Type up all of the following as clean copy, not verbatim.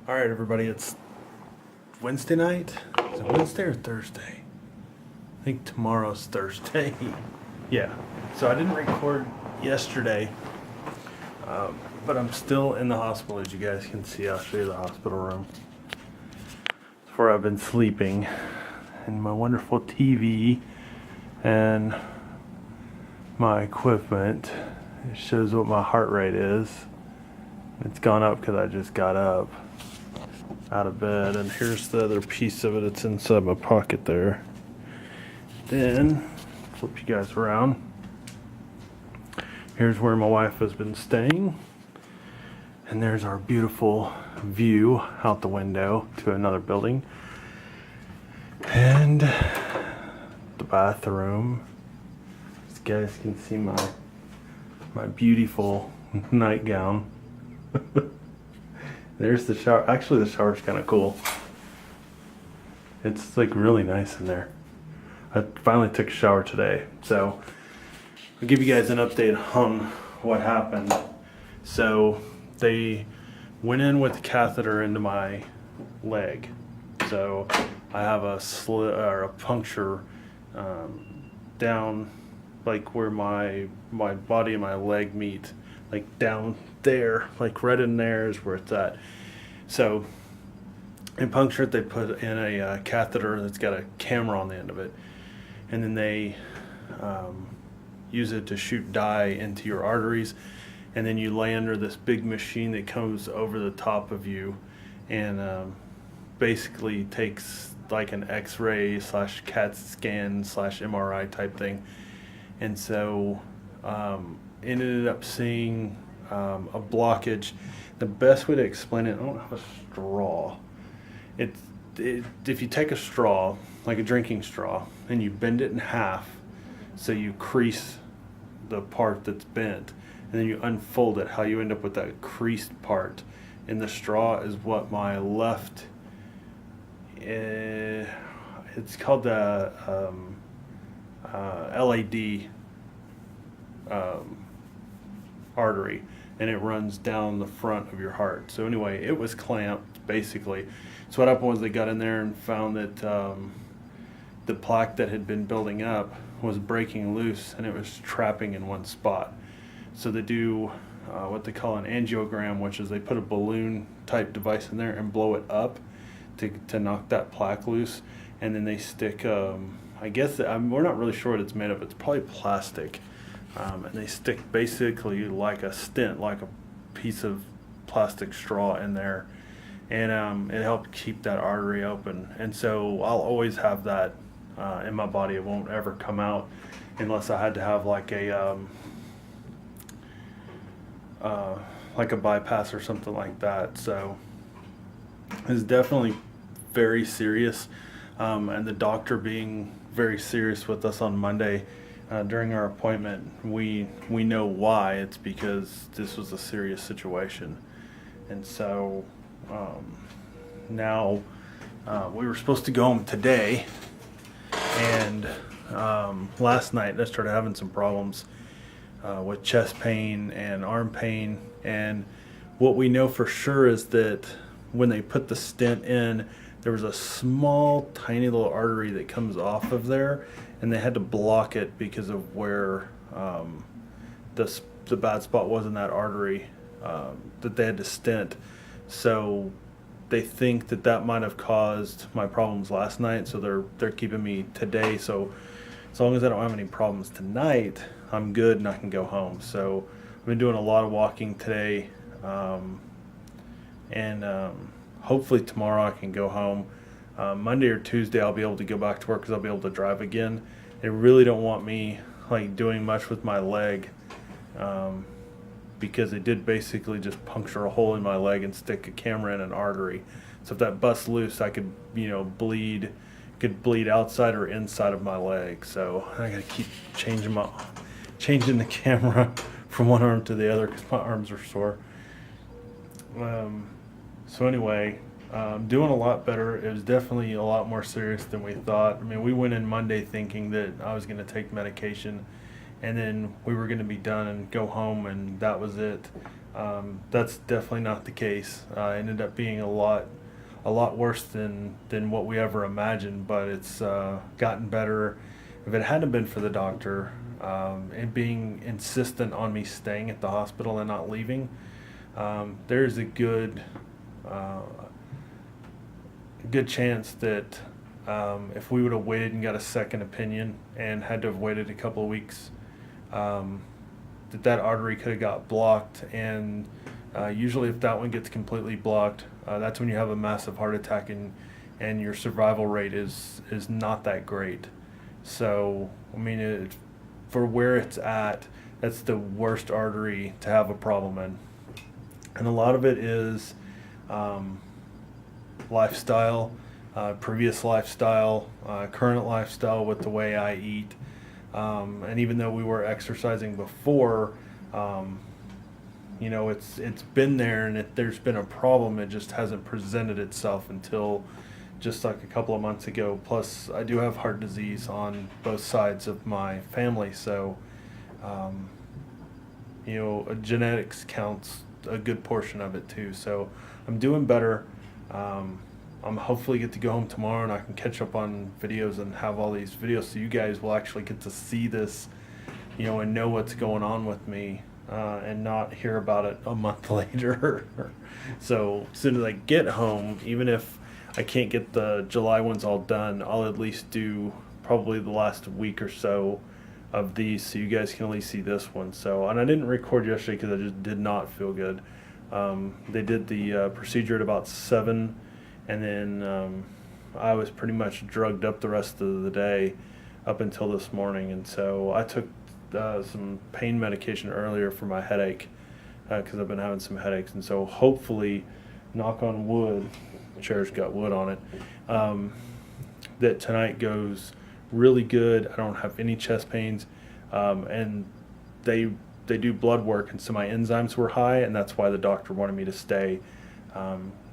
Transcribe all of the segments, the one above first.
All right, everybody, it's Wednesday night. Is it Wednesday or Thursday? I think tomorrow's Thursday. Yeah, so I didn't record yesterday, but I'm still in the hospital, as you guys can see. I'll show you the hospital room. It's where I've been sleeping, and my wonderful TV and my equipment. It shows what my heart rate is. It's gone up because I just got up out of bed, and here's the other piece of it. It's inside my pocket there. Then flip you guys around. Here's where my wife has been staying, and there's our beautiful view out the window to another building, and the bathroom. As you guys can see my beautiful nightgown. There's the shower. Actually, the shower's kind of cool. It's like really nice in there. I finally took a shower today, so I'll give you guys an update on what happened. So they went in with the catheter into my leg. So I have a puncture down, like where my body and my leg meet, like down there, like right in there is where it's at. So in puncture it, they put in a catheter that's got a camera on the end of it, and then they use it to shoot dye into your arteries, and then you lay under this big machine that comes over the top of you and basically takes like an x-ray / CAT scan / MRI type thing. And so ended up seeing a blockage. The best way to explain it, I don't have a straw. If you take a straw, like a drinking straw, and you bend it in half, so you crease the part that's bent, and then you unfold it, how you end up with that creased part in the straw is what my left, it's called the LAD artery, and it runs down the front of your heart. So anyway, it was clamped basically. So what happened was they got in there and found that the plaque that had been building up was breaking loose, and it was trapping in one spot. So they do what they call an angiogram, which is they put a balloon type device in there and blow it up to knock that plaque loose, and then they stick I guess we're not really sure what it's made of. It's probably plastic. And they stick basically like a stent, like a piece of plastic straw in there, and it helped keep that artery open. And so I'll always have that in my body. It won't ever come out unless I had to have like a bypass or something like that. So it's definitely very serious, and the doctor being very serious with us on Monday. During our appointment, we know why. It's because this was a serious situation. And so now we were supposed to go home today, and last night I started having some problems with chest pain and arm pain. And what we know for sure is that when they put the stent in, there was a small tiny little artery that comes off of there, and they had to block it because of where the bad spot was in that artery, that they had to stent. So they think that might have caused my problems last night, so they're keeping me today. So as long as I don't have any problems tonight, I'm good and I can go home. So I've been doing a lot of walking today, and hopefully tomorrow I can go home. Monday or Tuesday I'll be able to go back to work because I'll be able to drive again. They really don't want me like doing much with my leg, because they did basically just puncture a hole in my leg and stick a camera in an artery. So if that busts loose, I could bleed outside or inside of my leg. So I gotta keep changing the camera from one arm to the other because my arms are sore. So anyway, doing a lot better. It was definitely a lot more serious than we thought. I mean, we went in Monday thinking that I was going to take medication, and then we were going to be done and go home, and that was it. That's definitely not the case. It ended up being a lot worse than what we ever imagined, but it's gotten better. If it hadn't been for the doctor and being insistent on me staying at the hospital and not leaving, there's a uh, good chance that if we would have waited and got a second opinion and had to have waited a couple of weeks, um, that artery could have got blocked. And usually, if that one gets completely blocked, that's when you have a massive heart attack, and your survival rate is not that great. So, I mean, for where it's at, that's the worst artery to have a problem in. And a lot of it is um, lifestyle, previous lifestyle, current lifestyle with the way I eat. And even though we were exercising before, um, it's been there, and there's been a problem. It just hasn't presented itself until just like a couple of months ago. Plus, I do have heart disease on both sides of my family, so um, genetics counts a good portion of it too. So I'm doing better. Um, I'm hopefully get to go home tomorrow and I can catch up on videos and have all these videos so you guys will actually get to see this, and know what's going on with me, and not hear about it a month later. So as soon as I get home, even if I can't get the July ones all done, I'll at least do probably the last week or so of these so you guys can at least see this one. So, and I didn't record yesterday because I just did not feel good. They did the procedure at about 7, and then I was pretty much drugged up the rest of the day up until this morning. And so I took some pain medication earlier for my headache because I've been having some headaches. And so hopefully, knock on wood, the chair's got wood on it, that tonight goes really good. I don't have any chest pains, and they do blood work, and so my enzymes were high, and that's why the doctor wanted me to stay.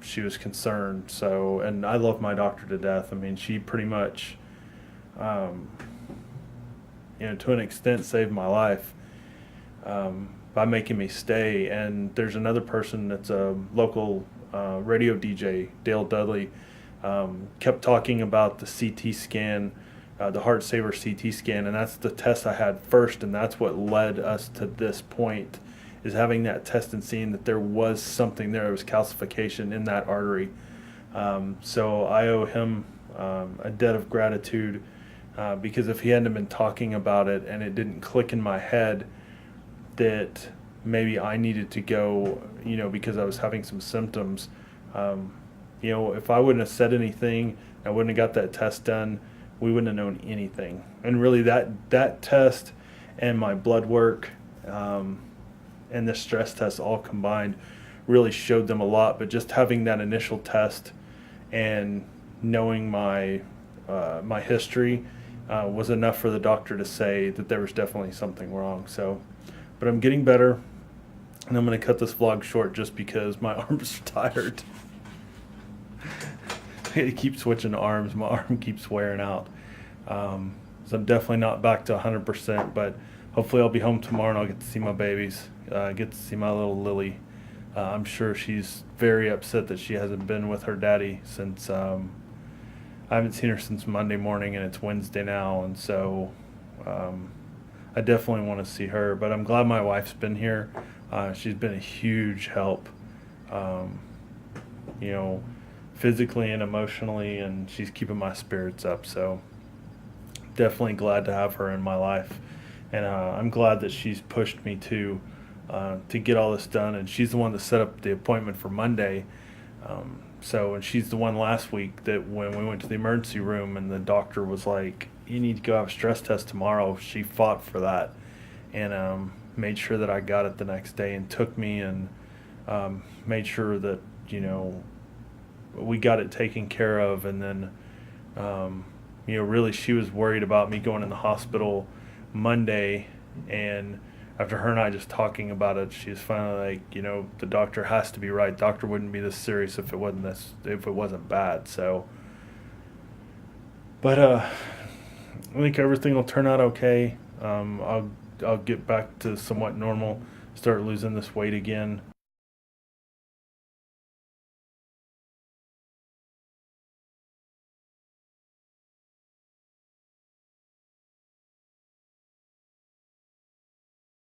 She was concerned. So, and I love my doctor to death. I mean, she pretty much, to an extent, saved my life by making me stay. And there's another person that's a local radio DJ, Dale Dudley, kept talking about the CT scan, the Heart Saver CT scan, and that's the test I had first, and that's what led us to this point, is having that test and seeing that there was something there. There was calcification in that artery. So I owe him a debt of gratitude, because if he hadn't been talking about it and it didn't click in my head that maybe I needed to go, because I was having some symptoms, if I wouldn't have said anything, I wouldn't have got that test done, we wouldn't have known anything. And really that test and my blood work, and the stress test all combined really showed them a lot. But just having that initial test and knowing my history was enough for the doctor to say that there was definitely something wrong. So, but I'm getting better, and I'm going to cut this vlog short just because my arms are tired. I keep switching arms. My arm keeps wearing out. So I'm definitely not back to 100%, but hopefully I'll be home tomorrow and I'll get to see my babies, get to see my little Lily. I'm sure she's very upset that she hasn't been with her daddy since, I haven't seen her since Monday morning, and it's Wednesday now, and so I definitely want to see her. But I'm glad my wife's been here. She's been a huge help, physically and emotionally, and she's keeping my spirits up. So definitely glad to have her in my life, and I'm glad that she's pushed me to get all this done. And she's the one that set up the appointment for Monday. And she's the one last week that when we went to the emergency room and the doctor was like, "You need to go have a stress test tomorrow," she fought for that, and made sure that I got it the next day, and took me and made sure that we got it taken care of. And then really she was worried about me going in the hospital Monday, and after her and I just talking about it, she's finally like, the doctor has to be right. Doctor wouldn't be this serious if it wasn't bad. So, but I think everything will turn out okay. I'll get back to somewhat normal start losing this weight again.